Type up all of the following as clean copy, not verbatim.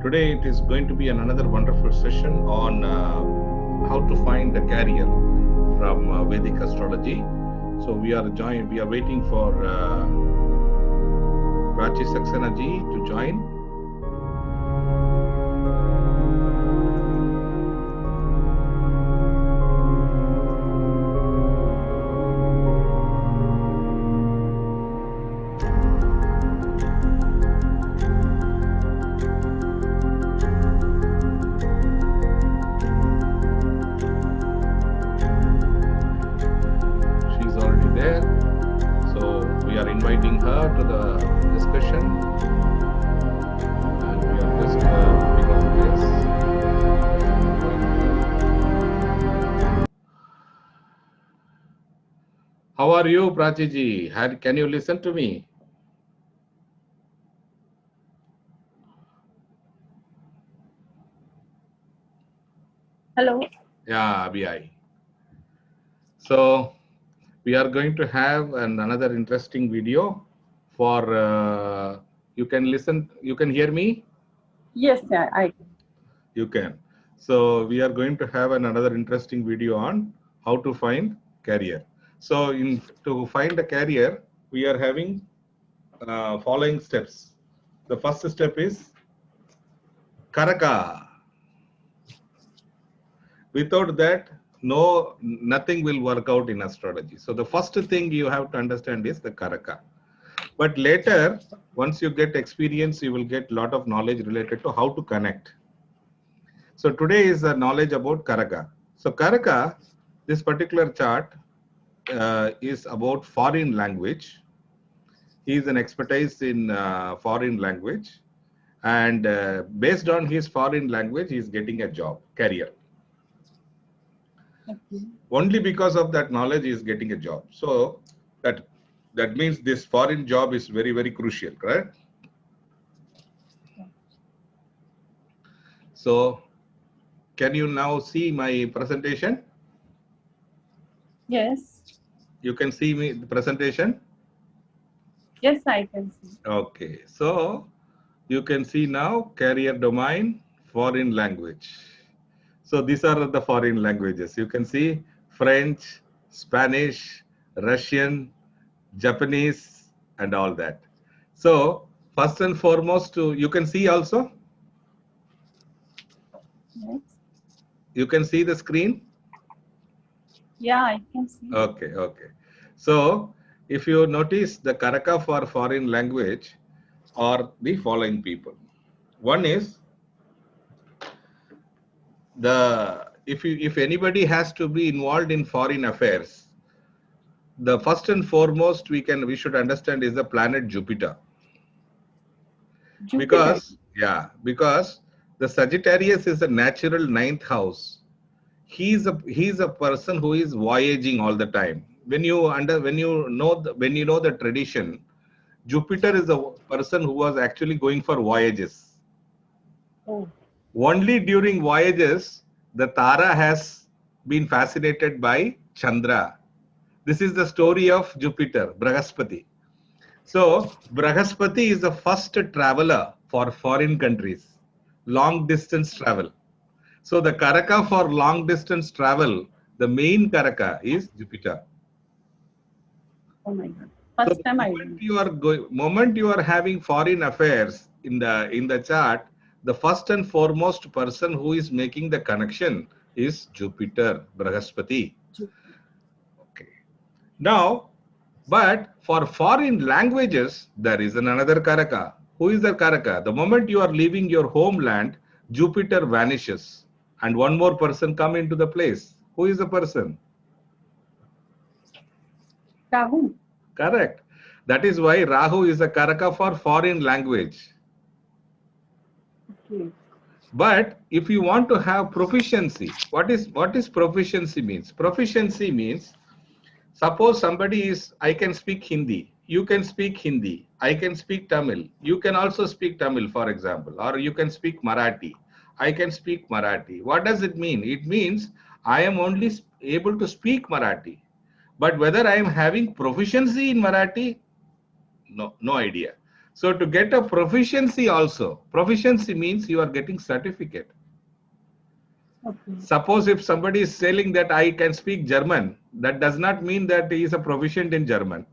Today it is going to be another wonderful session on how to find a career from Vedic astrology. So we are waiting for Prachi Saxena ji to join. She's already there. So we are inviting her to the discussion. And we are just putting on this. How are you, Prachi ji? Can you listen to me? Hello. Yeah, Abhi. So we are going to have another interesting video for you can listen. You can hear me? Yes, I You can. So we are going to have another interesting video on how to find career. So to find a career, we are having following steps. The first step is Karaka. Without that, nothing will work out in astrology. So the first thing you have to understand is the Karaka. But later, once you get experience, you will get a lot of knowledge related to how to connect. So today is the knowledge about Karaka. So Karaka, this particular chart is about foreign language. He is an expertise in foreign language, and based on his foreign language, he is getting a job, career. okay. Only because of that knowledge, he is getting a job. So that means this foreign job is very, very crucial, correct? So can you now see my presentation? Yes. You can see me the presentation? Yes, I can see. Okay, so you can see now career domain, foreign language. So these are the foreign languages. You can see French, Spanish, Russian, Japanese, and all that. So first and foremost, you can see also, Yes. you can see the screen. Yeah, I can see. Okay, okay. So if you notice the Karaka for foreign language are the following people. One is if anybody has to be involved in foreign affairs, the first and foremost we should understand is the planet Jupiter. Jupiter. Because the Sagittarius is a natural ninth house. He's a person who is voyaging all the time. When you know the tradition, Jupiter is a person who was actually going for voyages. Oh, Only during voyages, the Tara has been fascinated by Chandra. This is the story of Jupiter, Brahaspati. So, Brahaspati is the first traveler for foreign countries, long distance travel. So, the Karaka for long distance travel, the main Karaka is Jupiter. oh my God. So, First the time I moment know. you are having foreign affairs in the chart, the first and foremost person who is making the connection is Jupiter, Brahaspati. Jupiter. Okay. Now, but for foreign languages, there is another Karaka. Who is the Karaka? The moment you are leaving your homeland, Jupiter vanishes, and one more person come into the place. Who is the person? Rahu. Correct. That is why Rahu is a Karaka for foreign language. Okay. But if you want to have proficiency, what is proficiency means? Proficiency means, suppose somebody is, I can speak Hindi, you can speak Hindi, I can speak Tamil, you can also speak Tamil, for example, or you can speak Marathi, I can speak Marathi. What does it mean? It means I am only able to speak Marathi. But whether I am having proficiency in Marathi, no idea. So to get a proficiency also, proficiency means you are getting certificate. Okay. Suppose if somebody is saying that I can speak German, that does not mean that he is a proficient in German.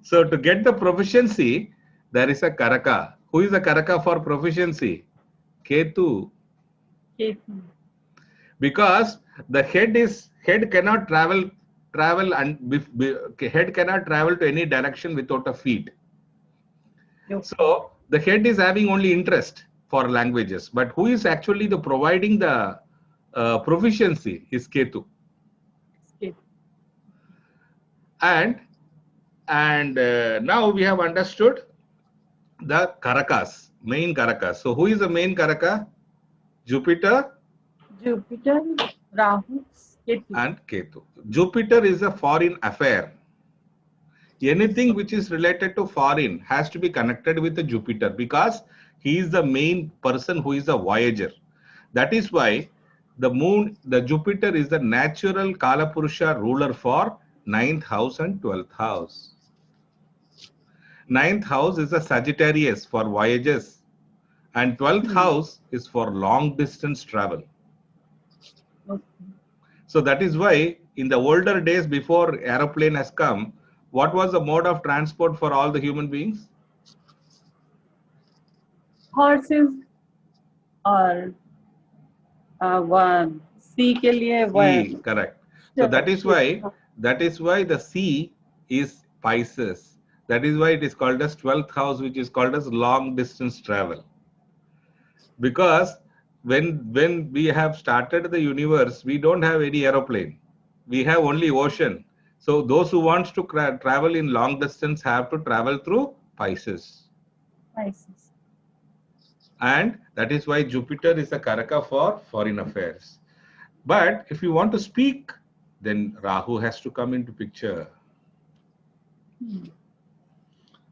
So to get the proficiency, there is a Karaka. Who is a Karaka for proficiency? Ketu. Ketu. Because the head cannot travel and head cannot travel to any direction without a feet. Okay. So the head is having only interest for languages, but who is actually the providing the proficiency is Ketu. Ketu. And now we have understood the Karakas, main Karakas. So who is the main Karaka? Jupiter Jupiter, Rahu, Ketu. and Ketu. Jupiter is a foreign affair. Anything which is related to foreign has to be connected with the Jupiter because he is the main person who is a voyager. That is why the moon, the Jupiter is the natural Kalapurusha ruler for 9th house and 12th house. 9th house is a Sagittarius for voyages and 12th house is for long distance travel. Okay. So that is why in the older days before aeroplane has come, what was the mode of transport for all the human beings? Horses or one sea के लिए Sea, one. correct. So that is why the sea is Pisces. That is why it is called as 12th house, which is called as long distance travel. Because when we have started the universe, we don't have any aeroplane. We have only ocean. So those who wants to travel in long distance have to travel through Pisces. Pisces. And that is why Jupiter is a Karaka for foreign affairs. But if you want to speak, then Rahu has to come into picture.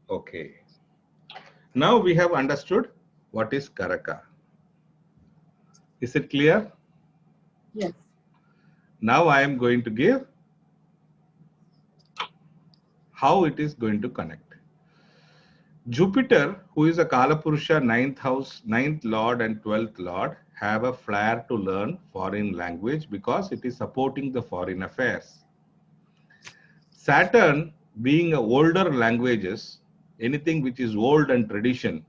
Okay. Now we have understood what is Karaka. Is it clear? Yes. Now I am going to give how it is going to connect. Jupiter, who is a Kalapurusha 9th house, 9th lord and 12th lord, have a flair to learn foreign language because it is supporting the foreign affairs. Saturn, being a older languages, anything which is old and tradition,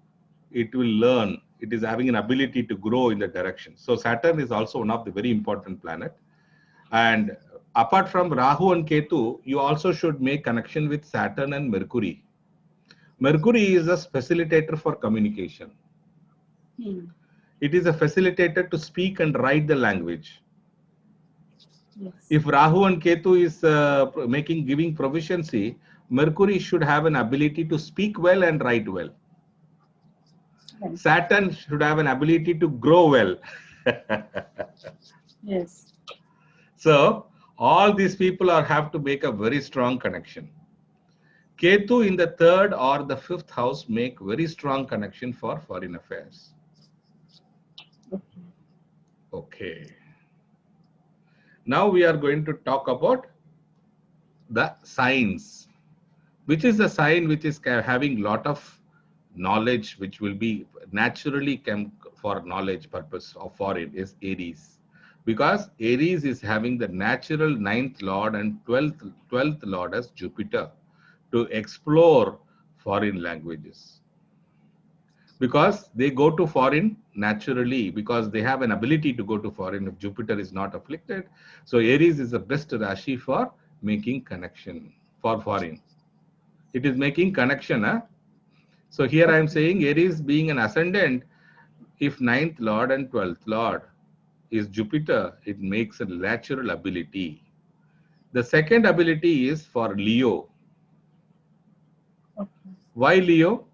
it will learn. It is having an ability to grow in the direction. So Saturn is also one of the very important planet. And apart from Rahu and Ketu, you also should make connection with Saturn and Mercury. Mercury is a facilitator for communication. It is a facilitator to speak and write the language. Yes. If Rahu and Ketu is giving proficiency, Mercury should have an ability to speak well and write well. Yes. Saturn should have an ability to grow well. Yes. So all these people have to make a very strong connection. Ketu in the 3rd or the 5th house make very strong connection for foreign affairs. Okay. Now we are going to talk about the signs. Which is the sign which is having lot of knowledge, which will be naturally for knowledge purpose of foreign is Aries. Because Aries is having the natural 9th lord and 12th lord as Jupiter to explore foreign languages. Because they go to foreign naturally, because they have an ability to go to foreign if Jupiter is not afflicted. So Aries is the best Rashi for making connection for foreign. It is making connection. Huh? So here I am saying Aries being an ascendant, if 9th lord and 12th lord is Jupiter, it makes a natural ability. The second ability is for Leo. Okay. Why Leo?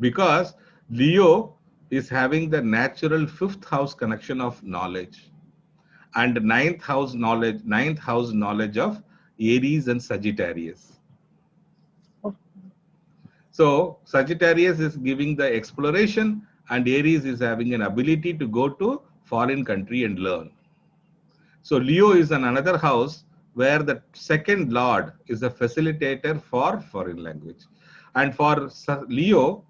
Because Leo is having the natural 5th house connection of knowledge and 9th house knowledge of Aries and Sagittarius. Okay. So Sagittarius is giving the exploration and Aries is having an ability to go to foreign country and learn. So Leo is in another house where the second lord is a facilitator for foreign language. And for Leo,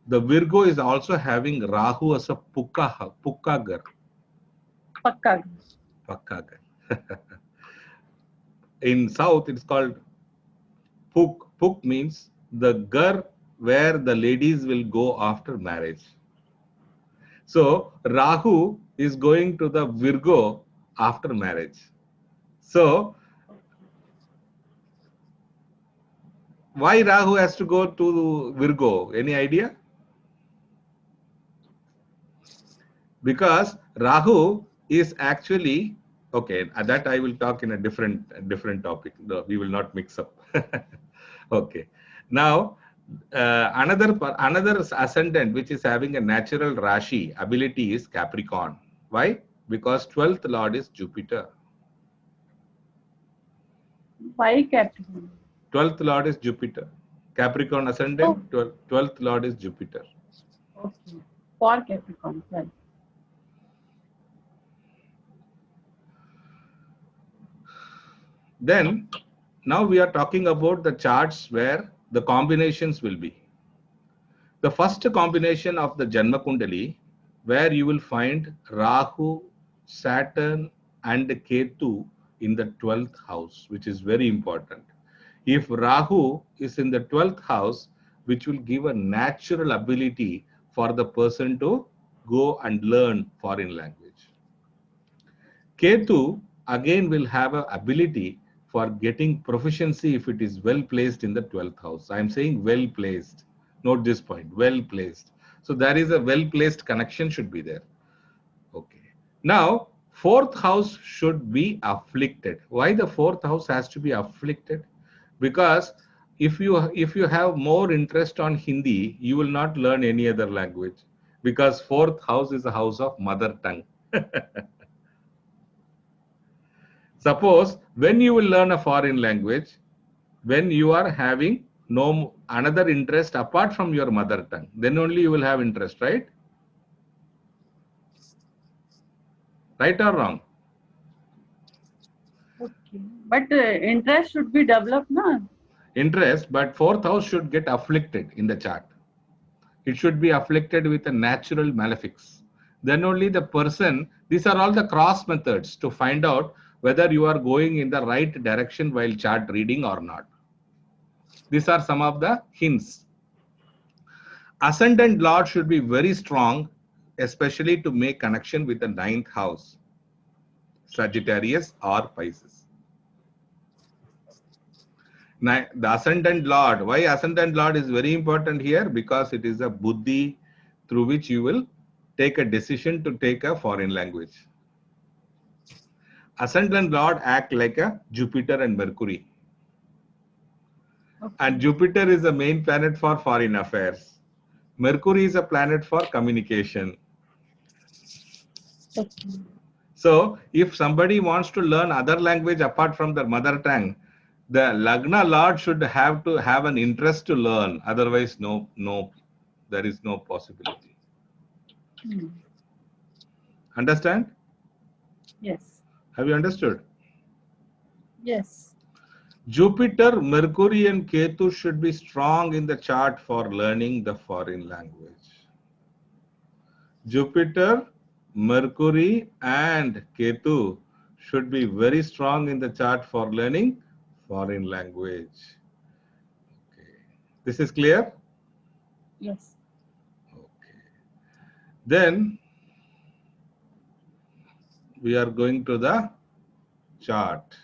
the Virgo is also having Rahu as a Pukkagar. Pakka. Pakkagar. In South, it's called Puk. Puk means the gar where the ladies will go after marriage. So Rahu is going to the Virgo after marriage. So why Rahu has to go to Virgo? Any idea? Because Rahu is actually okay. That I will talk in a different topic. No, we will not mix up. Okay. Now another ascendant which is having a natural Rashi ability is Capricorn. Why? Because 12th lord is Jupiter. Why Capricorn? 12th lord is Jupiter. Capricorn ascendant, 12th lord is Jupiter. Okay. For Capricorn, right. Then now we are talking about the charts where the combinations will be. The first combination of the Janma Kundali, where you will find Rahu, Saturn and Ketu in the 12th house, which is very important. If Rahu is in the 12th house, which will give a natural ability for the person to go and learn foreign language. Ketu again will have an ability for getting proficiency if it is well placed in the 12th house. I am saying well placed. Note this point, well placed. So there is a well placed connection should be there. Okay. Now, 4th house should be afflicted. Why the 4th house has to be afflicted? Because if you have more interest on Hindi, you will not learn any other language, because 4th house is a house of mother tongue. Suppose when you will learn a foreign language, when you are having no another interest apart from your mother tongue, then only you will have interest, right? Right or wrong? Okay. But interest should be developed, na? Interest, but 4th house should get afflicted in the chart. It should be afflicted with a natural malefics. Then only the person, these are all the cross methods to find out whether you are going in the right direction while chart reading or not. These are some of the hints. Ascendant lord should be very strong, especially to make connection with the 9th house, Sagittarius or Pisces. Now, the ascendant lord, why ascendant lord is very important here? Because it is a buddhi through which you will take a decision to take a foreign language. Ascendant lord act like a Jupiter and Mercury. Okay. And Jupiter is the main planet for foreign affairs. Mercury is a planet for communication. Okay. So if somebody wants to learn other language apart from their mother tongue, the Lagna Lord should have to have an interest to learn. Otherwise, no, there is no possibility. Understand? Yes. Have you understood? Yes. Jupiter, Mercury and Ketu should be strong in the chart for learning the foreign language. Jupiter, Mercury and Ketu should be very strong in the chart for learning foreign language. Okay. This is clear? Yes. Okay. Then we are going to the chart.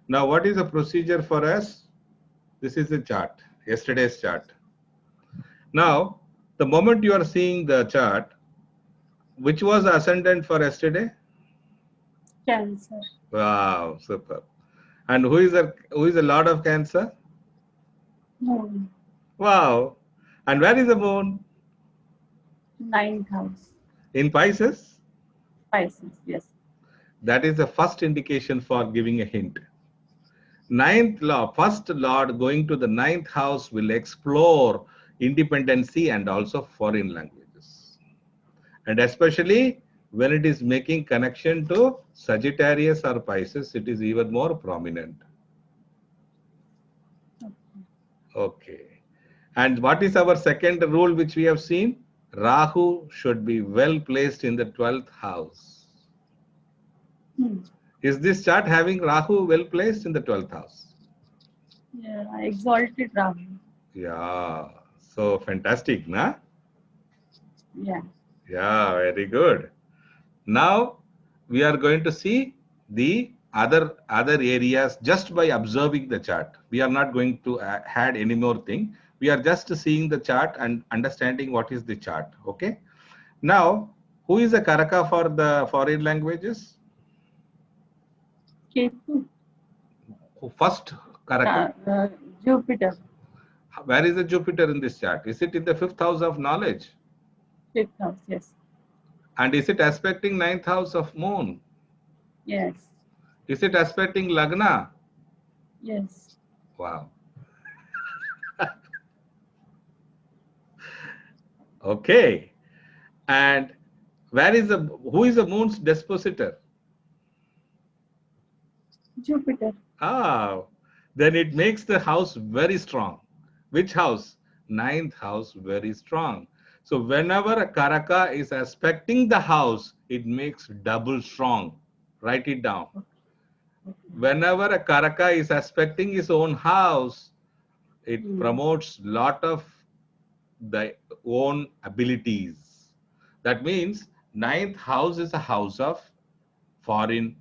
Now, what is the procedure for us? This is the chart, yesterday's chart. Now, the moment you are seeing the chart, which was the ascendant for yesterday? Cancer. Wow, super. And who is the Lord of Cancer? Moon. Wow. And where is the moon? 9th house. In Pisces? Pisces. Yes. That is the first indication for giving a hint. 9th law, first lord going to the 9th house will explore independency and also foreign languages. And especially when it is making connection to Sagittarius or Pisces, it is even more prominent. Okay. And what is our second rule which we have seen? Rahu should be well placed in the 12th house. Is this chart having Rahu well placed in the 12th house? Yeah, exalted Rahu. Yeah. So fantastic, na? Yeah. Yeah, very good. Now we are going to see the other areas just by observing the chart. We are not going to add any more thing. We are just seeing the chart and understanding what is the chart. Okay. Now, who is the Karaka for the foreign languages? Ketu. First Karaka. Jupiter. Where is the Jupiter in this chart? Is it in the 5th house of knowledge? 5th house, yes. And is it aspecting 9th house of moon? Yes. Is it aspecting Lagna? Yes. Wow. Okay. And who is the moon's dispositor? Jupiter. Then it makes the house very strong. Which house? 9th house, very strong. So whenever a Karaka is aspecting the house, it makes double strong. Write it down. Whenever a Karaka is aspecting his own house, it promotes lot of the own abilities. That means 9th house is a house of foreign,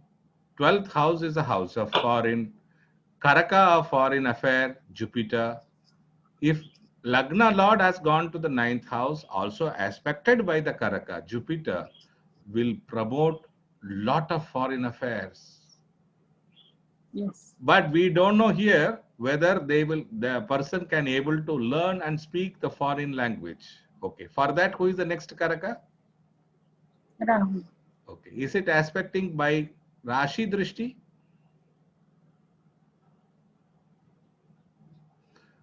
12th house is a house of foreign, Karaka of foreign affair, Jupiter. If Lagna Lord has gone to the 9th house, also aspected by the Karaka, Jupiter will promote lot of foreign affairs. Yes. But we don't know here whether the person can able to learn and speak the foreign language. Okay. For that, who is the next Karaka? Rahu. Okay. Is it aspecting by Rashi Drishti?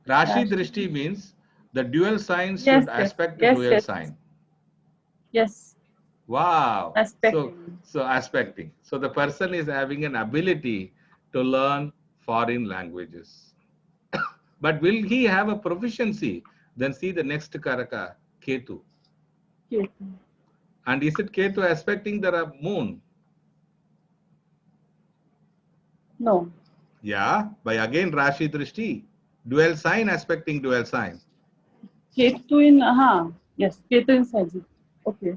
Rashi Drishti means the dual signs should aspect the dual sign. Yes. Wow. Aspecting. So aspecting. So the person is having an ability to learn foreign languages. But will he have a proficiency? Then see the next Karaka, Ketu. Ketu. And is it Ketu aspecting the moon? No. Yeah, by again Rashi Drishti. Dual sign aspecting dual sign. Ketu in, yes, Ketu in Sagittarius. Okay.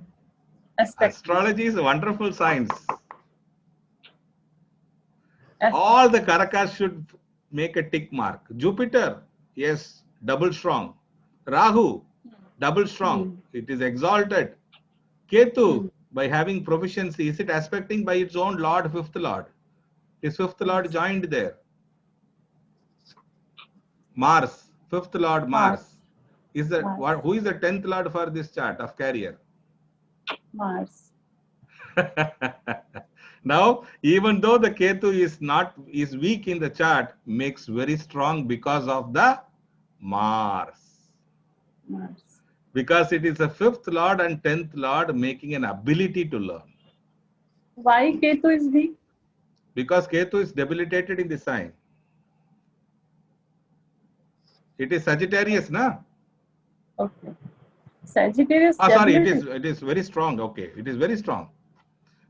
Astrology is a wonderful science. All the Karakas should make a tick mark. Jupiter, yes, double strong. Rahu, double strong. It is exalted. Ketu, by having proficiency, is it aspecting by its own Lord, 5th Lord? Is 5th Lord joined there? Mars, 5th Lord Mars. Is that who is the 10th Lord for this chart of carrier? Mars. Now, even though the Ketu is weak in the chart, makes very strong because of the Mars. Because it is a 5th Lord and 10th Lord making an ability to learn. Why Ketu is weak? Because Ketu is debilitated in the sign. It is Sagittarius, na? Okay. Sagittarius. Sorry, it is very strong. Okay, it is very strong.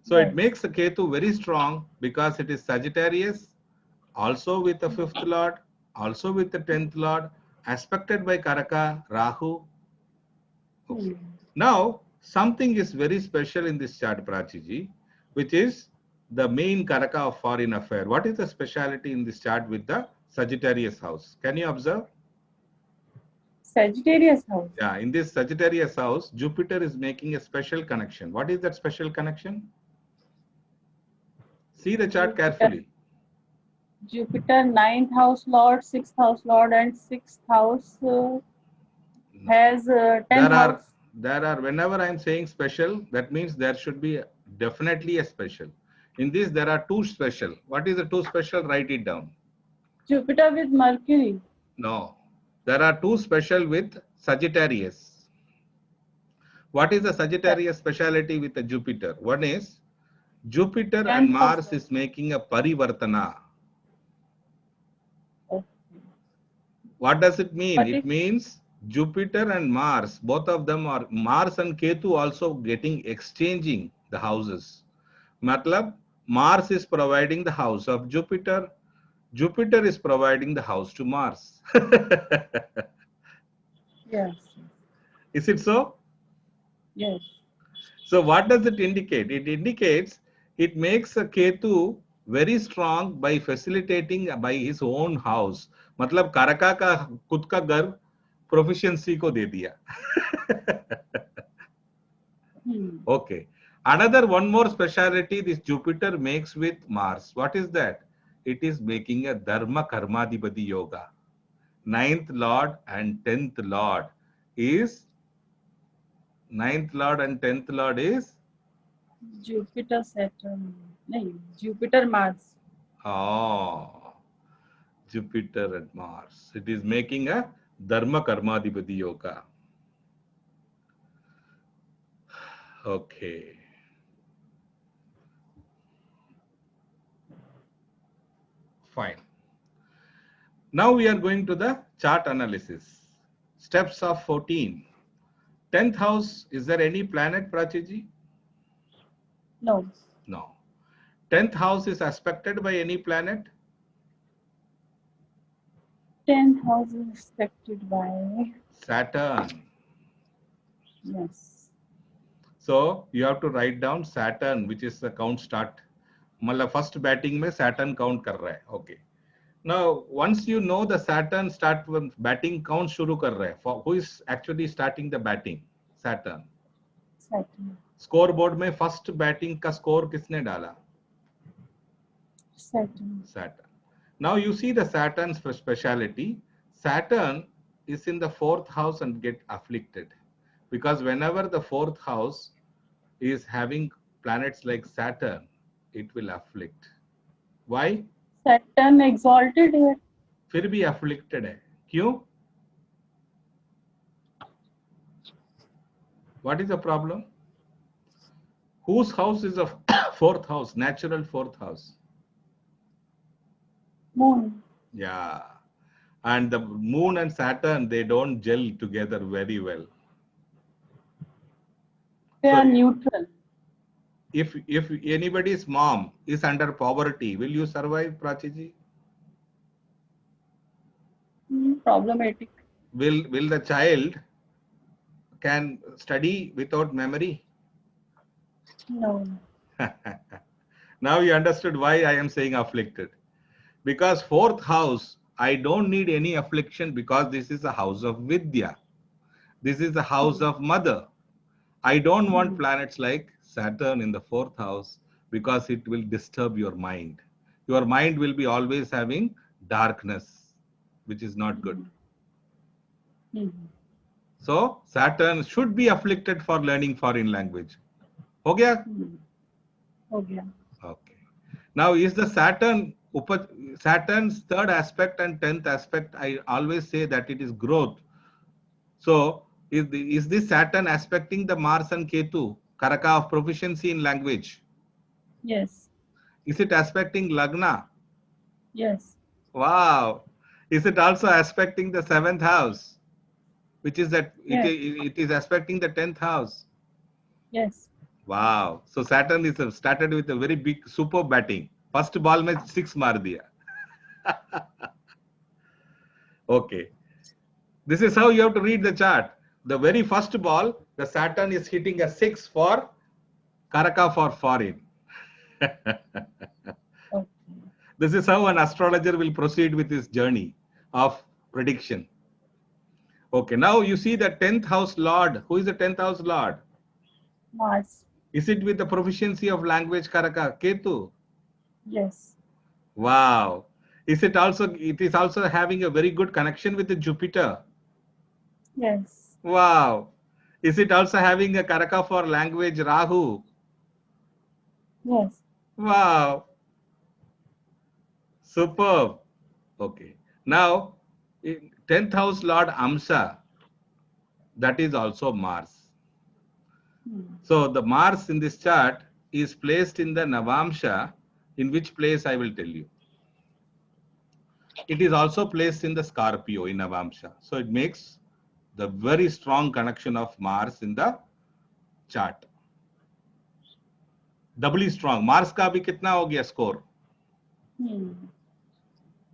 So it makes the Ketu very strong because it is Sagittarius, also with the 5th Lord, also with the 10th Lord, aspected by Karaka, Rahu. Okay. Now, something is very special in this chart, Prachiji, which is the main Karaka of foreign affair. What is the speciality in this chart with the Sagittarius house? Can you observe? Sagittarius house. Yeah, in this Sagittarius house, Jupiter is making a special connection. What is that special connection? See the chart carefully. Jupiter, 9th house Lord, 6th house Lord, and 6th house has 10th house. There are, whenever I am saying special, that means there should be definitely a special. In this, there are two special. What is the two special? Write it down. Jupiter with Mercury. No. There are two special with Sagittarius. What is the Sagittarius speciality with the Jupiter? One is Jupiter and 10th Mars house. is making a parivartana. Okay. What does it mean? But It if means Jupiter and Mars, both of them are, Mars and Ketu also getting exchanging the houses. Matlab, Mars is providing the house of Jupiter. Jupiter is providing the house to Mars. yes, Is it so? yes, So what does it indicate? It indicates it makes a Ketu very strong by facilitating by his own house. मतलब कारका का खुद का घर proficiency को दे दिया. Okay. Another one more speciality this Jupiter makes with Mars. What is that? It is making a Dharma Karmadipati Yoga. 9th Lord and 10th Lord is 9th Lord and 10th Lord is Jupiter, Saturn. No, Jupiter, Mars. oh, Jupiter and Mars. It is making a Dharma Karmadipati Yoga. Okay. Fine. Now we are going to the chart analysis. Steps of 14. 10th house, is there any planet, Prachiji? No. No. 10th house is aspected by any planet? 10th house is expected by Saturn. yes. So you have to write down Saturn, which is the count start. मतलब first batting में Saturn count कर रहा है. Okay. Now once you know the Saturn start when batting count शुरू कर रहा है. For who is actually starting the batting? Saturn. Saturn. Scoreboard में first batting का score किसने डाला? Saturn. Saturn. Now you see the Saturn's speciality. Saturn is in the 4th house and get afflicted. Because whenever the 4th house is having planets like Saturn, it will afflict. Why? Saturn exalted है. फिर भी afflicted है. क्यों? What is the problem? Whose house is the 4th house? Natural 4th house. Moon. Yeah. And the moon and Saturn, they don't gel together very well. They So are neutral. if anybody's mom is under poverty, will you survive, Prachiji? Problematic. Will the child can study without memory? No. Now you understood why I am saying afflicted. Because 4th house, I don't need any affliction because this is a house of Vidya. This is the house of mother. I don't want planets like Saturn in the 4th house because it will disturb your mind. Your mind will be always having darkness, which is not good. So Saturn should be afflicted for learning foreign language. हो गया? हो गया. Okay. Now is the Saturn's 3rd aspect and 10th aspect, I always say that it is growth. So is this Saturn aspecting the Mars and Ketu, Karaka of proficiency in language? Yes. Is it aspecting Lagna? Yes. Wow. Is it also aspecting the 7th house? Which is that Yes. it is aspecting the 10th house? Yes. Wow. So Saturn is started with a very big super batting. First ball में 6 मार दिया. Okay. This is how you have to read the chart. The very first ball, the Saturn is hitting a 6 for Karaka for foreign. Okay. This is how an astrologer will proceed with his journey of prediction. Okay, now you see the 10th house lord. Who is the 10th house lord? Mars. Is it with the proficiency of language Karaka? Ketu? Yes. Wow. Is it also, it is also having a very good connection with the Jupiter? Yes. Wow. Is it also having a Karaka for language Rahu? Yes. Wow. Superb. Okay. Now, 10th house Lord Amsa, that is also Mars. So the Mars in this chart is placed in the Navamsha. In which place I will tell you. It is also placed in the Scorpio in Navamsha. So it makes the very strong connection of Mars in the chart. Doubly strong. Mars का भी कितना हो गया score?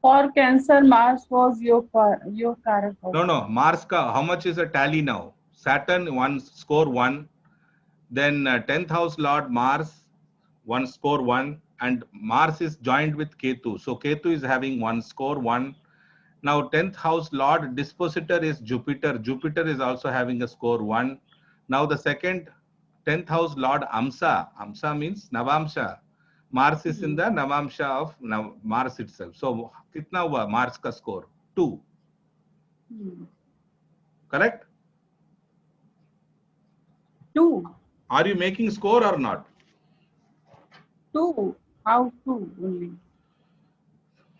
For Cancer, Mars was your Karak. No. Mars ka how much is a tally now? Saturn one score 1. Then 10th house Lord Mars one score 1, and Mars is joined with Ketu. So Ketu is having one score 1. Now 10th house Lord dispositor is Jupiter. Jupiter is also having a score 1. Now the second 10th house Lord Amsa. Amsa means Navamsha. Mars is in the Navamsha of Mars itself. So kitna hua Mars ka score? 2. Correct? 2. Are you making score or not? 2. How 2 only?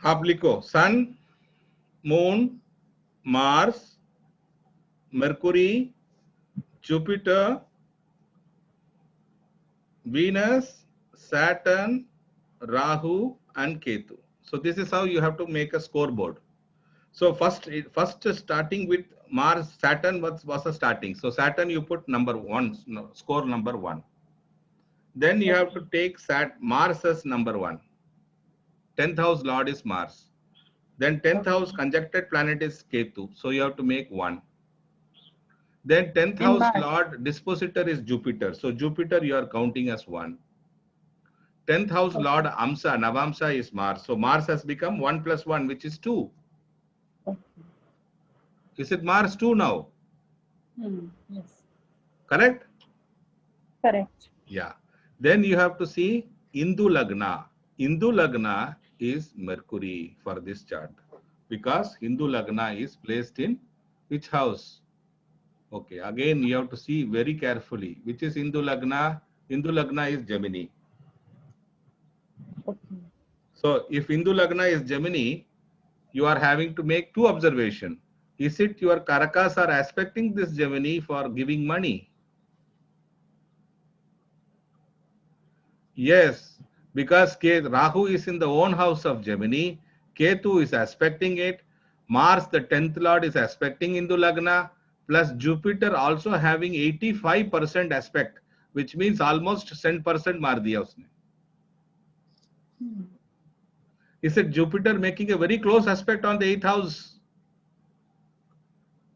आप लिखो Sun, Moon, Mars, Mercury, Jupiter, Venus, Saturn, Rahu, and Ketu. So this is how you have to make a scoreboard. So first starting with Mars, Saturn was a starting. So Saturn you put number 1, score number 1. Then you have to take Mars as number 1. 10th house Lord is Mars. Then 10th house conjuncted planet is Ketu. So you have to make 1. Then 10th house Lord dispositor is Jupiter. So Jupiter you are counting as 1. 10th house Lord Amsa, Navamsa is Mars. So Mars has become 1 plus 1, which is 2. Is it Mars 2 now? Yes. Correct? Correct. Yeah. Then you have to see Indu Lagna. Indu Lagna is Mercury for this chart, because Hindu Lagna is placed in which house? Okay, again you have to see very carefully. Which is Hindu Lagna? Hindu Lagna is Gemini. Okay. So if Hindu Lagna is Gemini, you are having to make 2 observations. Is it your Karakas are aspecting this Gemini for giving money? Yes, because Rahu is in the own house of Gemini, Ketu is aspecting it, Mars the 10th lord is aspecting Hindu Lagna, plus Jupiter also having 85% aspect, which means almost 10% maar diya usne. Is it Jupiter making a very close aspect on the 8th house?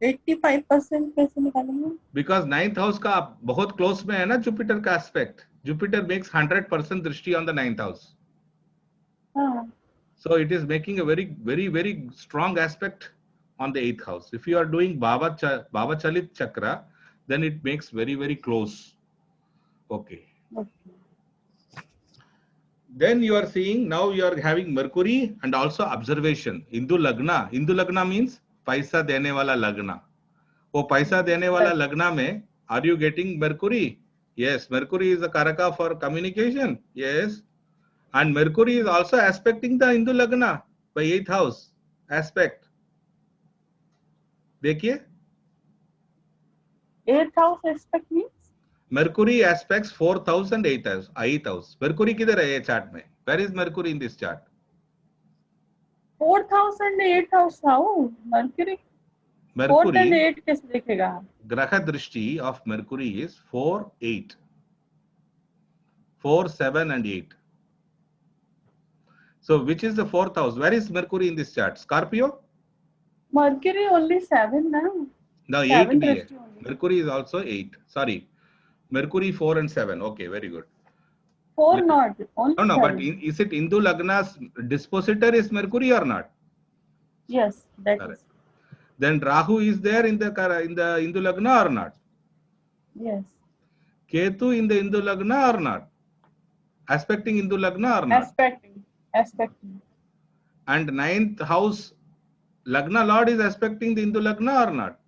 85% कैसे निकालेंगे? Because 9th house का बहुत close में है ना Jupiter का aspect. Jupiter makes 100% drishti on the 9th house. So it is making a very strong aspect on the 8th house. If you are doing Baba Chalit Chakra, then it makes very close. Okay. Then you are seeing, now you are having Mercury and also observation. Hindu Lagna. Hindu Lagna means paisa dene wala Lagna. वो पैसा देने वाला लग्ना में, are you getting Mercury? Yes, Mercury is a Karaka for communication. Yes. And Mercury is also aspecting the Hindu Lagna by 8th house aspect. देखिए 8th house aspect means? Mercury aspects 4th house and 8th house. Mercury किधर है ये chart में? Where is Mercury in this chart? 4th house and 8th house how? Mercury 4th and 8 कैसे देखेगा? ग्रह दृष्टि of Mercury is 4, 8. 4, 7 and 8. So which is the 4th house? Where is Mercury in this chart? Scorpio? Mercury only 7 now. No, 8 bhi hai. Mercury is also 8. Sorry. Mercury 4 and 7. Okay, very good. 4 not. Only no, 7. But is it Hindu Lagna's dispositor is Mercury or not? Yes, that Correct. is. Then Rahu is there in the Hindu Lagna or not? Yes. Ketu in the Hindu Lagna or not? Aspecting Hindu Lagna or not? Aspecting. And 9th house Lagna Lord is aspecting the Hindu Lagna or not?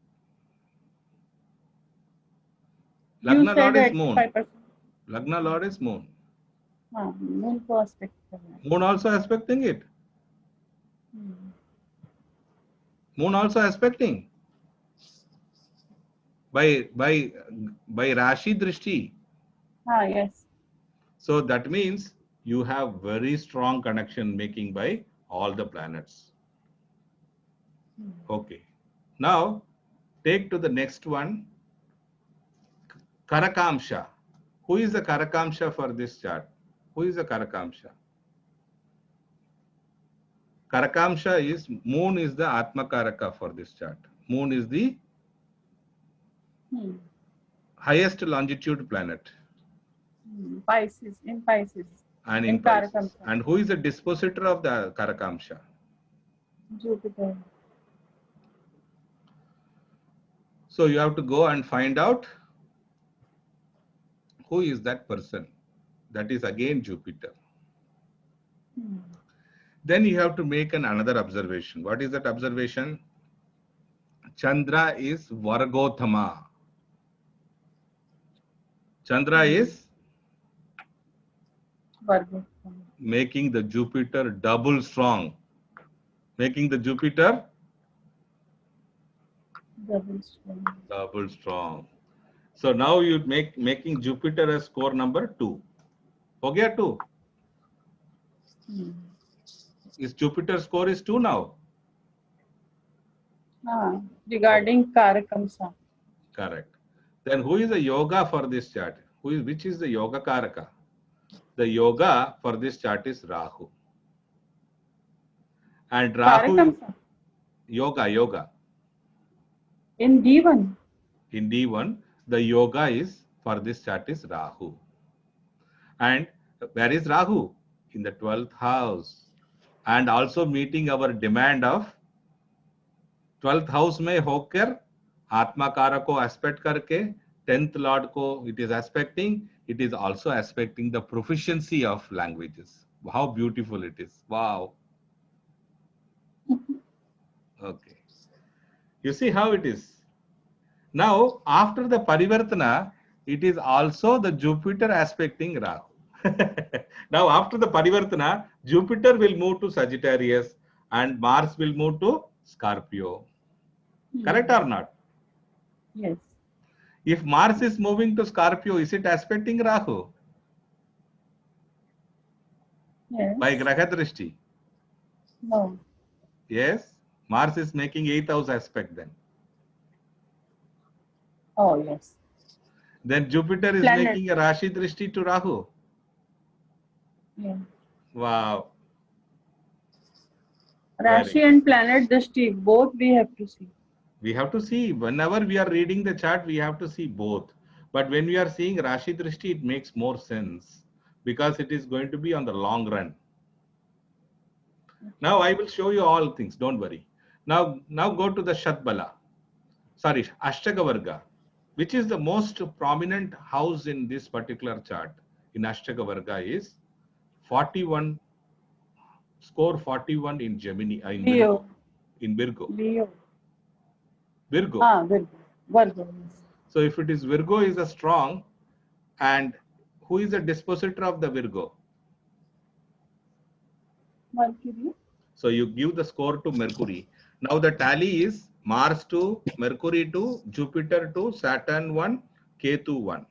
Lagna Lord is Moon. Lagna Lord is Moon. Moon को aspect Moon also aspecting it. Moon also aspecting. by Rashi Drishti. Yes. So that means you have very strong connection making by all the planets. Okay. Now take to the next one. Karakamsha. Who is the Karakamsha for this chart? Who is the Karakamsha? Karakamsha is Moon is the Atma Karaka for this chart. Moon is the highest longitude planet. Pisces, in Pisces. And in Pisces. Karakamsha. And who is the dispositor of the Karakamsha? Jupiter. So you have to go and find out who is that person. That is again Jupiter. Then you have to make another observation. What is that observation? Chandra is Vargothama. Chandra is Vargothama. Making the Jupiter double strong. Making the Jupiter double strong. So now you making Jupiter as score number 2. हो गया 2? Is Jupiter score is 2 now? Regarding Karakamsha. Correct. Then who is the yoga for this chart? Which is the yoga Karaka? The yoga for this chart is Rahu. And Rahu, yoga. In D1. In D1, the yoga is for this chart is Rahu. And where is Rahu? In the 12th house. And also meeting our demand of 12th house में होकर आत्मा कारक को aspect करके 10th lord को it is aspecting. It is also aspecting the proficiency of languages. How beautiful it is. Wow. Okay. You see how it is. Now, after the Parivartana, it is also the Jupiter aspecting Rahu. Now, after the Parivartana, Jupiter will move to Sagittarius and Mars will move to Scorpio. Correct or not? Yes. If Mars is moving to Scorpio, is it aspecting Rahu? Yes. By Graha Drishti? No. Yes. Mars is making 8th house aspect then. Oh, yes. Then Jupiter is making a Rashi Drishti to Rahu. Yeah. Wow. Rashi and planet Drishti, both we have to see. We have to see. Whenever we are reading the chart, we have to see both. But when we are seeing Rashi Drishti, it makes more sense because it is going to be on the long run. Now I will show you all things. Don't worry. Now go to the Shatbala. Sorry, Ashtaka which is the most prominent house in this particular chart in Ashtaka Varga is 41, score 41 in Gemini, in Virgo. Leo. Virgo. Virgo. So if it is Virgo is a strong, and who is the dispositor of the Virgo? Mercury. So you give the score to Mercury. Now the tally is Mars to Mercury to Jupiter to Saturn 1, Ketu 1.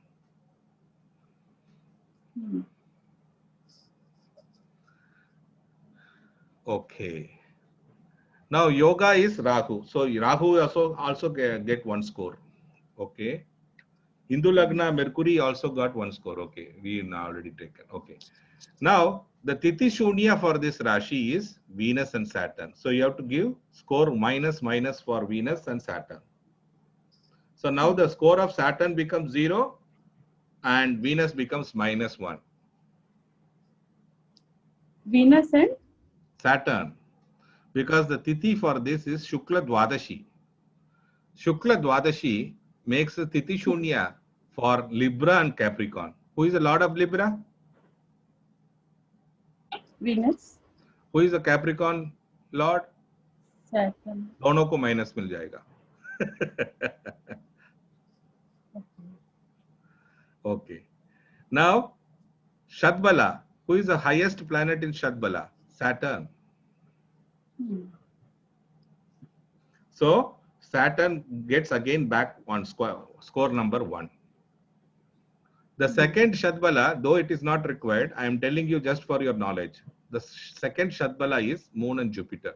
Okay. Now yoga is Rahu. So Rahu also get 1 score. Okay. Hindu Lagna Mercury also got 1 score. Okay. We now already taken. Okay. Now the Tithi Shunya for this Rashi is Venus and Saturn. So you have to give score minus for Venus and Saturn. So now the score of Saturn becomes 0 and Venus becomes -1. Venus and Saturn. Because the Tithi for this is Shukla Dwadashi. Shukla Dwadashi makes the Tithi Shunya for Libra and Capricorn. Who is the Lord of Libra? Venus. Who is the Capricorn Lord? Saturn. दोनों को minus मिल जाएगा. Okay. Now, Shatbala. Who is the highest planet in Shatbala? Saturn. So, Saturn gets again back on score number 1. The second Shadbala, though it is not required, I am telling you just for your knowledge. The second Shadbala is Moon and Jupiter.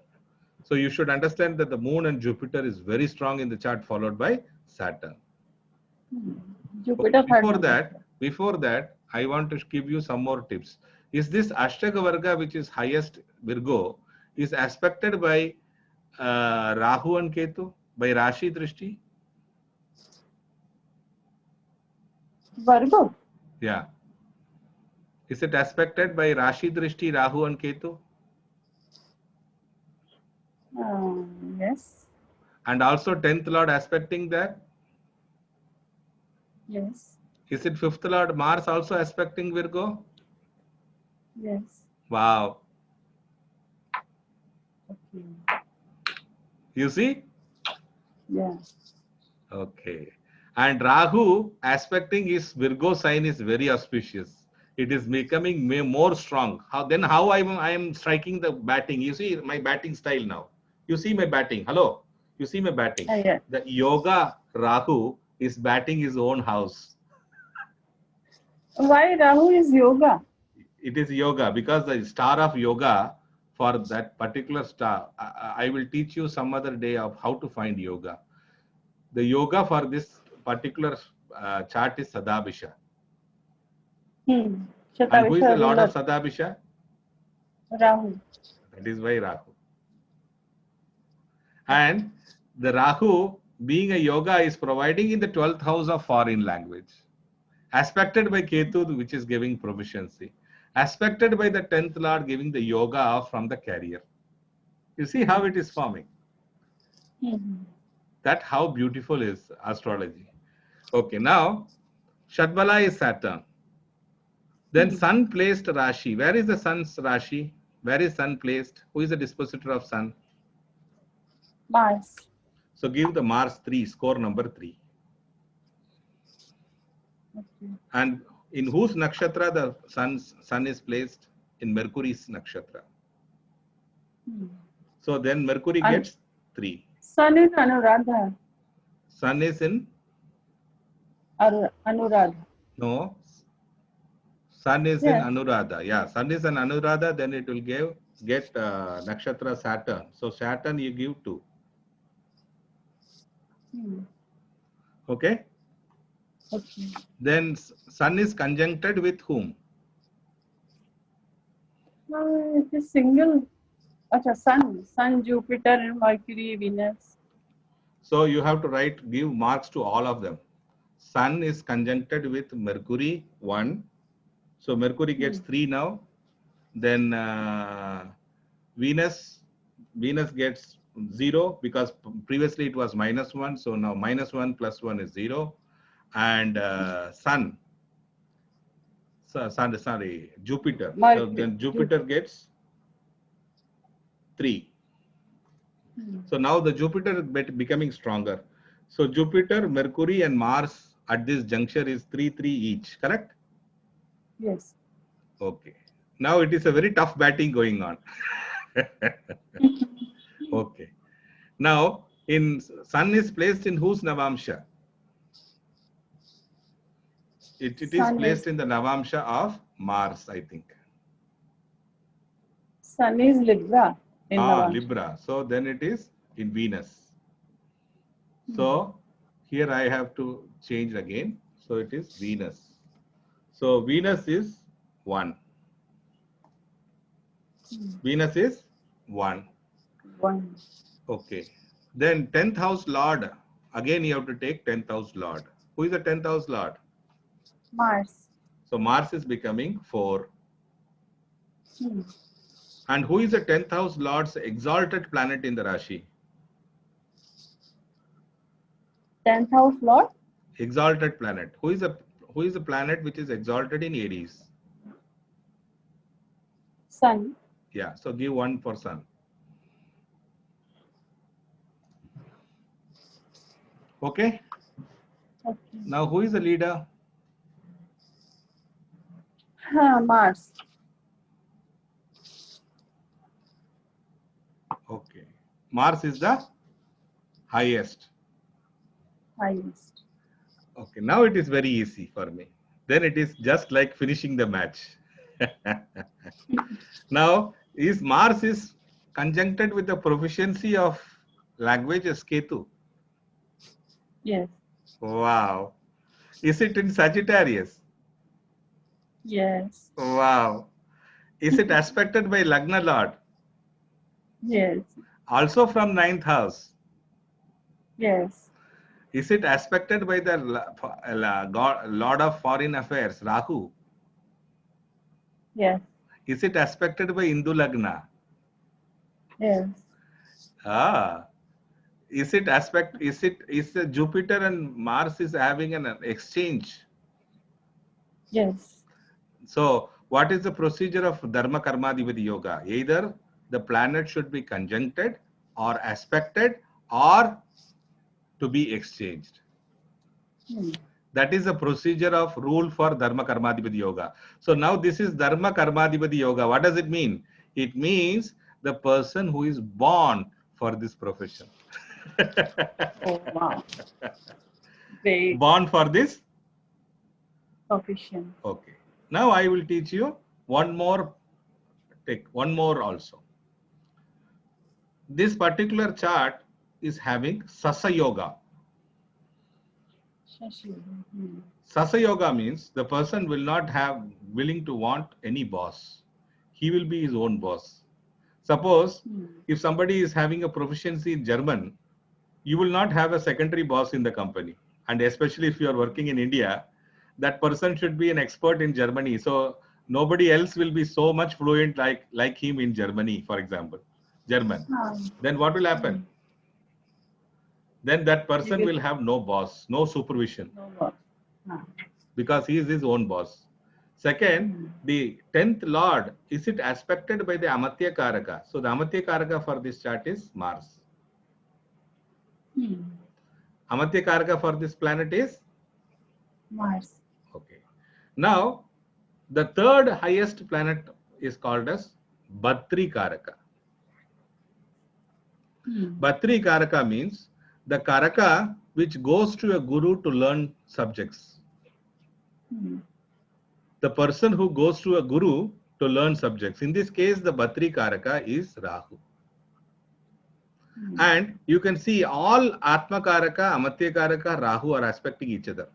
So you should understand that the Moon and Jupiter is very strong in the chart, followed by Saturn. Jupiter. Before that, I want to give you some more tips. Is this Ashtaka Varga, which is highest Virgo, is aspected by Rahu and Ketu, by Rashi Drishti? Virgo. Yeah. Is it aspected by Rashi Drishti, Rahu and Ketu? Yes. And also 10th Lord aspecting that? Yes. Is it 5th Lord Mars also aspecting Virgo? Yes. Wow. Okay. You see? Yeah. Okay. And Rahu aspecting his Virgo sign is very auspicious. It is becoming more strong. How I am striking the batting? You see my batting style now. You see my batting. Hello. You see my batting. Yeah. The Yoga Rahu is batting his own house. Why Rahu is yoga? It is yoga because the star of yoga for that particular star. I will teach you some other day of how to find yoga. The yoga for this particular chart is Sadabhisha. And who is the lord of Sadabhisha? Rahu. That is why Rahu. And the Rahu, being a yoga, is providing in the 12th house of foreign language. Aspected by Ketu, which is giving proficiency. Aspected by the 10th lord, giving the yoga from the career. You see how it is forming. That how beautiful is astrology. Okay, now Shadbala is Saturn. Then Sun placed Rashi. Where is the Sun's Rashi? Where is Sun placed? Who is the dispositor of Sun? Mars. So give the Mars 3, score number 3. Okay. And in whose nakshatra the sun is placed? In Mercury's nakshatra. So then Mercury gets 3. Sun is Anuradha. Sun is in? Anuradha. No. Sun is in Anuradha. Yeah, Sun is in Anuradha, then it will get nakshatra Saturn. So Saturn you give 2. Okay? Okay. Then Sun is conjuncted with whom? It is single. Acha, Sun, Jupiter, Mercury, Venus. So you have to give marks to all of them. Sun is conjuncted with Mercury 1. So Mercury gets 3 now. Then Venus gets 0 because previously it was -1. So now -1 plus 1 is 0. And Jupiter. So then Jupiter gets 3. So now the Jupiter is becoming stronger. So Jupiter, Mercury and Mars at this juncture is 3 each, correct? Yes. Okay. Now it is a very tough batting going on. Okay. Now Sun is placed in whose Navamsha? It is placed in the Navamsha of Mars, I think. Sun is Libra. Libra. So then it is in Venus. So here I have to change again. So it is Venus. So Venus is 1. Venus is 1. 1. Okay. Then 10th house Lord. Again you have to take 10th house Lord. Who is the 10th house Lord? Mars. So Mars is becoming 4. And who is the 10th house Lord's exalted planet in the Rashi? 10th house Lord? Exalted planet. Who is the planet which is exalted in Aries? Sun. Yeah, so give 1 for Sun. Okay? Okay. Now who is the leader? Mars. Okay. Mars is the Highest. Highest. Okay, now it is very easy for me. Then it is just like finishing the match. Now, is Mars is conjuncted with the proficiency of language as Ketu? Yes. Wow. Is it in Sagittarius? Yes. Wow. Is it aspected by Lagna Lord? Yes. Also from ninth house? Yes. Is it aspected by the Lord of Foreign Affairs, Rahu? Yes. Is it aspected by Indu Lagna? Yes. Ah. Is it the Jupiter and Mars is having an exchange? Yes. So what is the procedure of Dharma Karmadhipati Yoga? Either the planet should be conjuncted or aspected or to be exchanged. That is the procedure of rule for Dharma Karmadhipati Yoga. So now this is Dharma Karmadhipati Yoga. What does it mean? It means the person who is born for this profession. Oh, wow. Great. Born for this? Profession. Okay. Now I will teach you one more also. This particular chart is having Sasa Yoga. Sasa Yoga means the person will not have willing to want any boss. He will be his own boss. Suppose if somebody is having a proficiency in German, you will not have a secondary boss in the company. And especially if you are working in India, that person should be an expert in Germany. So nobody else will be so much fluent like him in Germany, for example, German. Then what will happen? Then that person will have no boss, no supervision. No boss. Because he is his own boss. Second, the 10th Lord, is it aspected by the Amatya Karaka? So the Amatya Karaka for this chart is Mars. Amatya Karaka for this planet is? Mars. Okay. Now, the third highest planet is called as Bhatri Karaka. Bhatri Karaka means the Karaka which goes to a guru to learn subjects. The person who goes to a guru to learn subjects. In this case, the Bhatri Karaka is Rahu. And you can see all Atma Karaka, Amatya Karaka, Rahu are aspecting each other.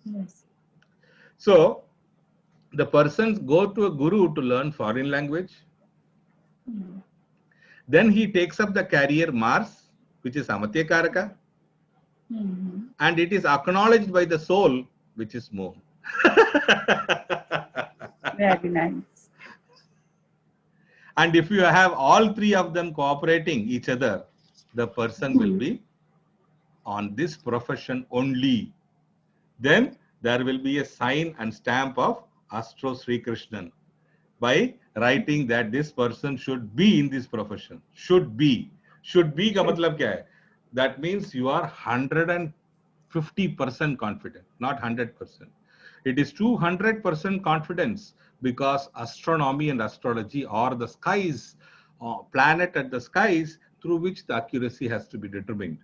Yes. So, the persons go to a guru to learn foreign language. Then he takes up the career Mars, which is Amatya Karaka. And it is acknowledged by the soul, which is Moon. Very nice. And if you have all three of them cooperating each other, the person will be on this profession only. Then there will be a sign and stamp of Astro Sri Krishnan by writing that this person should be in this profession. Should be. Should be ka matlab kya hai? That means you are 150% confident, not 100%. It is 200% confidence because astronomy and astrology are the skies, planet at the skies through which the accuracy has to be determined.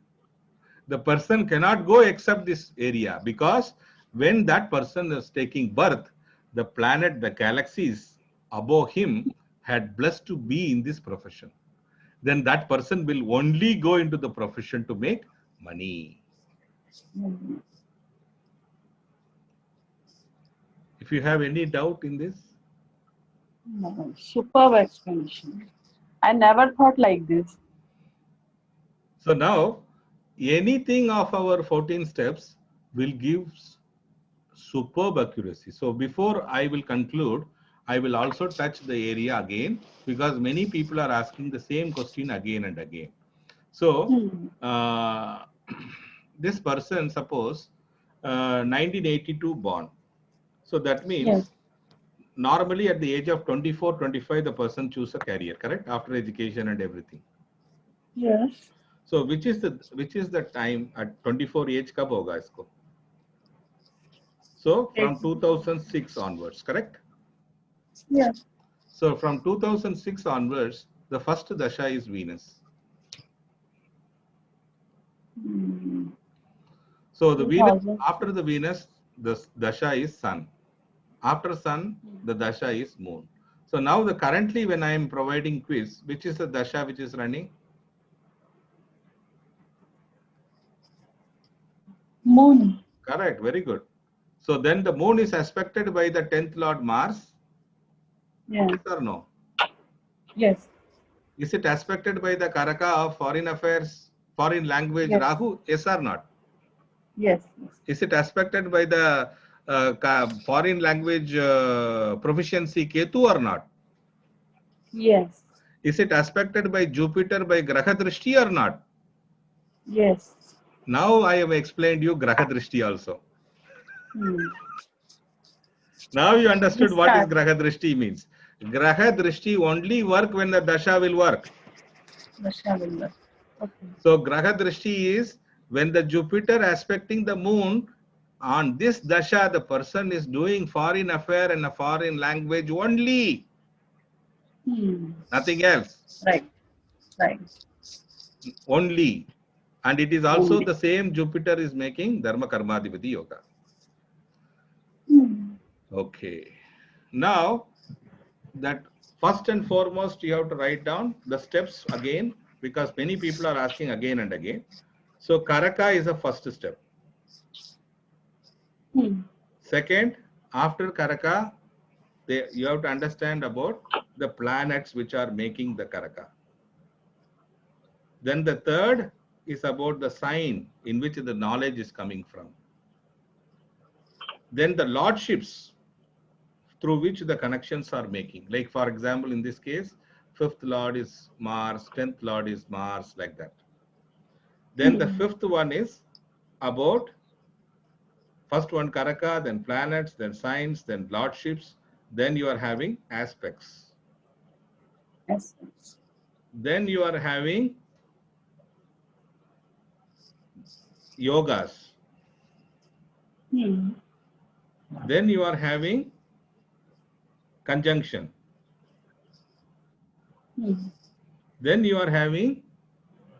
The person cannot go except this area because when that person is taking birth, the planet, the galaxies above him had blessed to be in this profession. Then that person will only go into the profession to make money. If you have any doubt in this? No, superb explanation. I never thought like this. So now, anything of our 14 steps will give superb accuracy. So before I will conclude, I will also touch the area again because many people are asking the same question again and again. So this person, suppose 1982 born. So that means normally at the age of 24, 25, the person choose a career, correct? After education and everything. Yes. So which is the time at 24 age kab hoga isko? So from 2006 onwards, correct? Yes. So from 2006 onwards, the first dasha is Venus. Hmm. So the Venus, 2000. after the Venus, the dasha is Sun. After Sun, the dasha is Moon. So now the currently when I am providing quiz, which is the dasha which is running? Moon. Correct, very good. So then the Moon is aspected by the 10th Lord Mars, Yeah. yes or no? Yes. Is it aspected by the Karaka of foreign affairs, foreign language Yes. Rahu, yes or not? Yes. Is it aspected by the foreign language proficiency Ketu or not? Yes. Is it aspected by Jupiter by Graha Drishti or not? Yes. Now I have explained you Graha Drishti also. Hmm. Now you understood what is Start. Graha Drishti means. Graha Drishti only work when the Dasha will work. Dasha will work. Okay. So Graha Drishti is when the Jupiter aspecting the Moon, on this Dasha the person is doing foreign affair and a foreign language only. Hmm. Nothing else. Right. Right. Only. And it is also Only. the same Jupiter is making Dharma Karmadhipati Yoga. Hmm. Okay. Now, that first and foremost, you have to write down the steps again because many people are asking again and again. So, Karaka is the first step. Hmm. Second, after Karaka, you have to understand about the planets which are making the Karaka. Then the third is about the sign in which the knowledge is coming from. Then the lordships through which the connections are making. Like for example, in this case, 5th Lord is Mars, 10th Lord is Mars, like that. Then the fifth one is about first one Karaka, then planets, then signs, then lordships, then you are having aspects. Yes. Then you are having yogas. Hmm. Then you are having conjunction. Hmm. Then you are having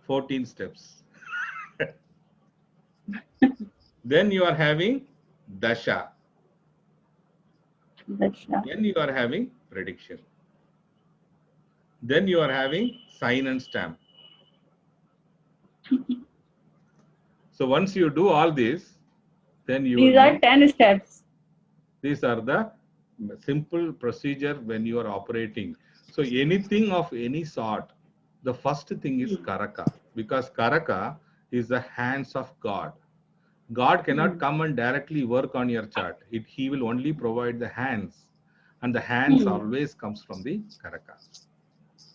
14 steps. Then you are having dasha. Dasha. Then you are having prediction. Then you are having sign and stamp. So once you do all this, then you will These are know 10 steps. these are the simple procedure when you are operating. So anything of any sort, the first thing is Karaka, because Karaka is the hands of God. God cannot come and directly work on your chart. He will only provide the hands, and the hands always comes from the Karaka.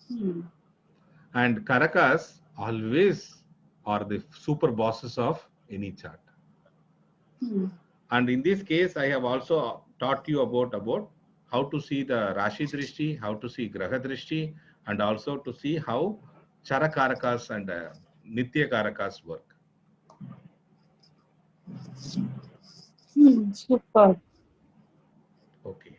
Hmm. And Karakas always are the super bosses of any chart. Hmm. And in this case, I have also taught you about how to see the Rashi Drishti, how to see Graha Drishti, and also to see how Charakarakas and Nitya Karakas work. Hmm. Super. Okay.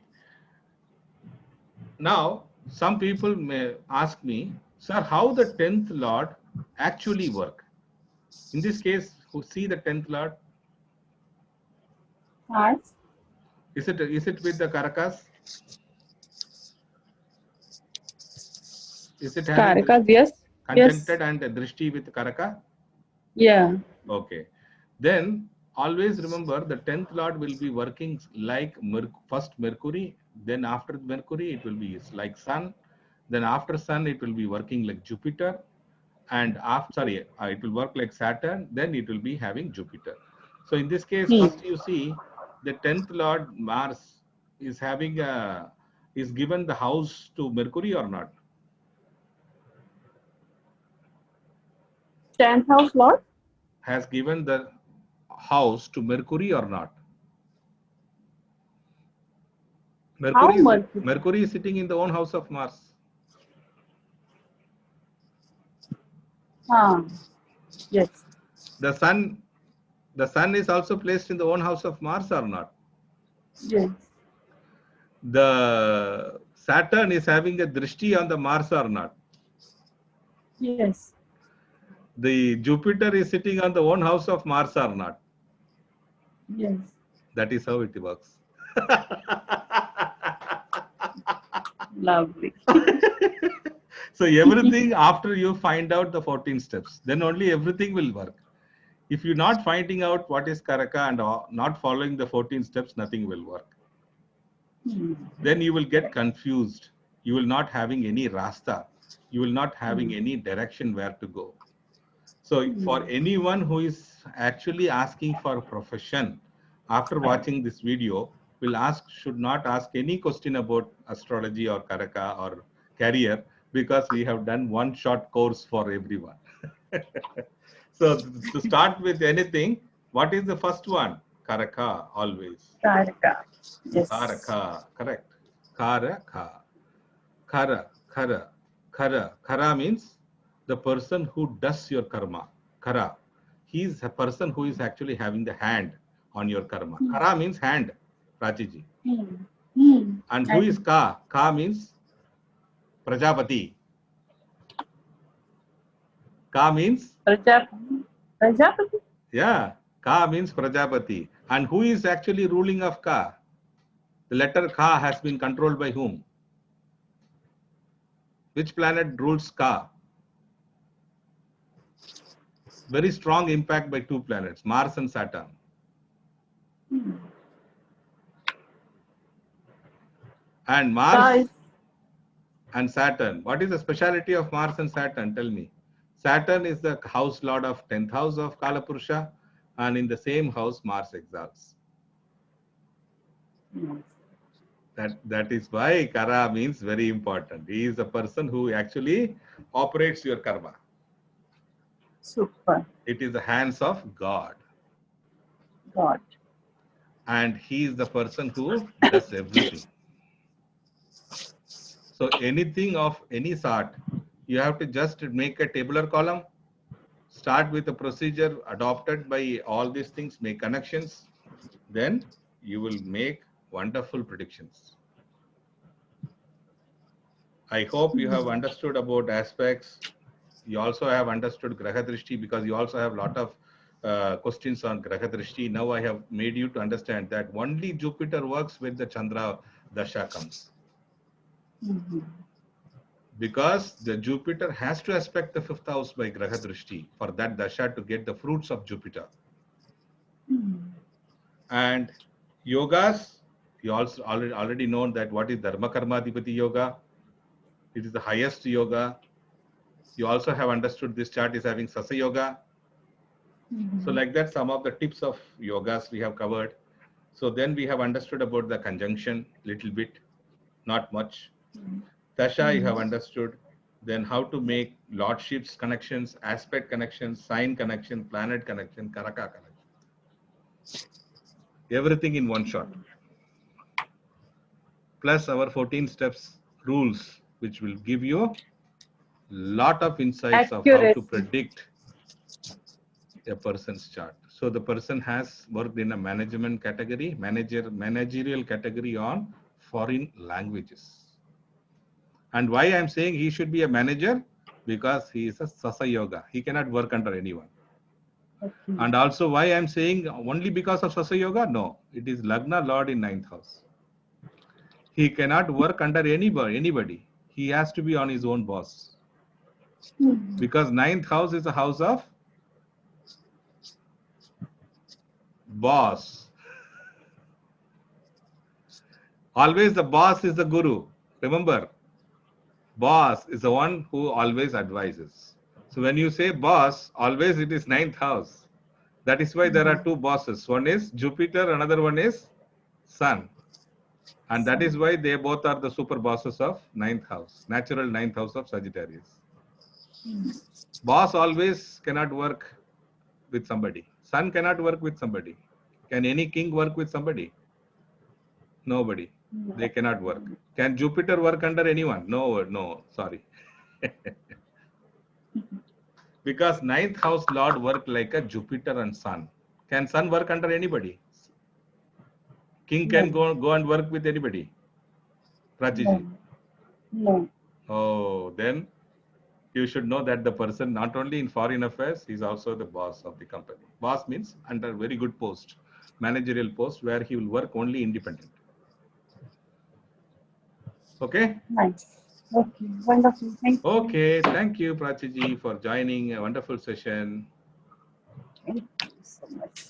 Now, some people may ask me, sir, how the 10th Lord actually work? In this case, who see the 10th Lord? Mars. Is it with the Karakas? Is it having Karakas. Yes. Yes. conjuncted and Drishti with Karaka? Yeah. Okay. Then always remember the 10th Lord will be working like first Mercury, then after Mercury it will be like Sun, then after Sun it will be working like Jupiter, and after it will work like Saturn, then it will be having Jupiter. So in this case, first you see the 10th Lord Mars is having is given the house to Mercury or not? 10th house Lord. Has given the house to Mercury or not? How Mercury? Mercury is sitting in the own house of Mars. Yes. The sun is also placed in the own house of Mars or not? Yes. The Saturn is having a drishti on the Mars or not? Yes. the Jupiter is sitting on the own house of Mars or not? Yes. That is how it works. Lovely. So everything after you find out the 14 steps, then only everything will work. If you're not finding out what is Karaka and not following the 14 steps, nothing will work. Then you will get confused. You will not having any rasta. You will not having any direction where to go. So for anyone who is actually asking for a profession, after watching this video, should not ask any question about astrology or Karaka or career, because we have done one short course for everyone. So to start with anything, what is the first one? Karaka, always. Karaka. Yes. Karaka, correct. Karaka. Kara, Kara, Kara. Kara means the person who does your karma. Kara. He is a person who is actually having the hand on your karma. Kara means hand, Rajiji. And who is Ka? Ka means Prajapati. Ka means? Prajapati? Yeah, Ka means Prajapati. And who is actually ruling of Ka? The letter Ka has been controlled by whom? Which planet rules Ka? Very strong impact by two planets, Mars and Saturn. And Mars and Saturn. What is the speciality of Mars and Saturn? Tell me. Saturn is the house lord of 10th house of Kalapurusha, and in the same house Mars exalts. That is why Kara means very important. He is the person who actually operates your karma. Super. It is the hands of God. God. And he is the person who does everything. So anything of any sort, you have to just make a tabular column, start with a procedure adopted by all these things, make connections, then you will make wonderful predictions. I hope you have understood about aspects. You also have understood Graha Drishti, because you also have a lot of questions on Graha Drishti. Now I have made you to understand that only Jupiter works when the Chandra Dasha comes. Because the Jupiter has to aspect the 5th house by Graha Drishti for that Dasha to get the fruits of Jupiter. And yogas, you also already know that what is Dharma Karma Adhipati Yoga. It is the highest yoga. You also have understood this chart is having Sasa Yoga. So like that, some of the tips of yogas we have covered. So then we have understood about the conjunction little bit, not much. Dasha you have understood. Then how to make lordships connections, aspect connections, sign connection, planet connection, Karaka connection. Everything in one shot. Plus our 14 steps rules, which will give you lot of insights of how to predict a person's chart. So the person has worked in a management category, managerial category on foreign languages. And why I'm saying he should be a manager? Because he is a Sasa Yoga. He cannot work under anyone. And also why I'm saying only because of Sasa Yoga? No, it is Lagna Lord in 9th house. He cannot work under anybody. He has to be on his own boss. Because 9th house is a house of boss. Always the boss is the guru. Remember, boss is the one who always advises. So when you say boss, always it is 9th house. That is why there are two bosses. One is Jupiter, another one is Sun. And that is why they both are the super bosses of 9th house, natural 9th house of Sagittarius. Boss always cannot work with somebody. Sun cannot work with somebody. Can any king work with somebody? Nobody. They cannot work. Can Jupiter work under anyone? No, sorry. Because 9th house Lord work like a Jupiter and Sun. Can Sun work under anybody? King can go and work with anybody? Prajiji? No. Oh, then you should know that the person not only in foreign affairs, he's also the boss of the company. Boss means under very good post, managerial post, where he will work only independent. Okay. Nice. Okay. Wonderful. Thank you. Okay. Thank you, Prachiji, for joining a wonderful session. Thank you so much.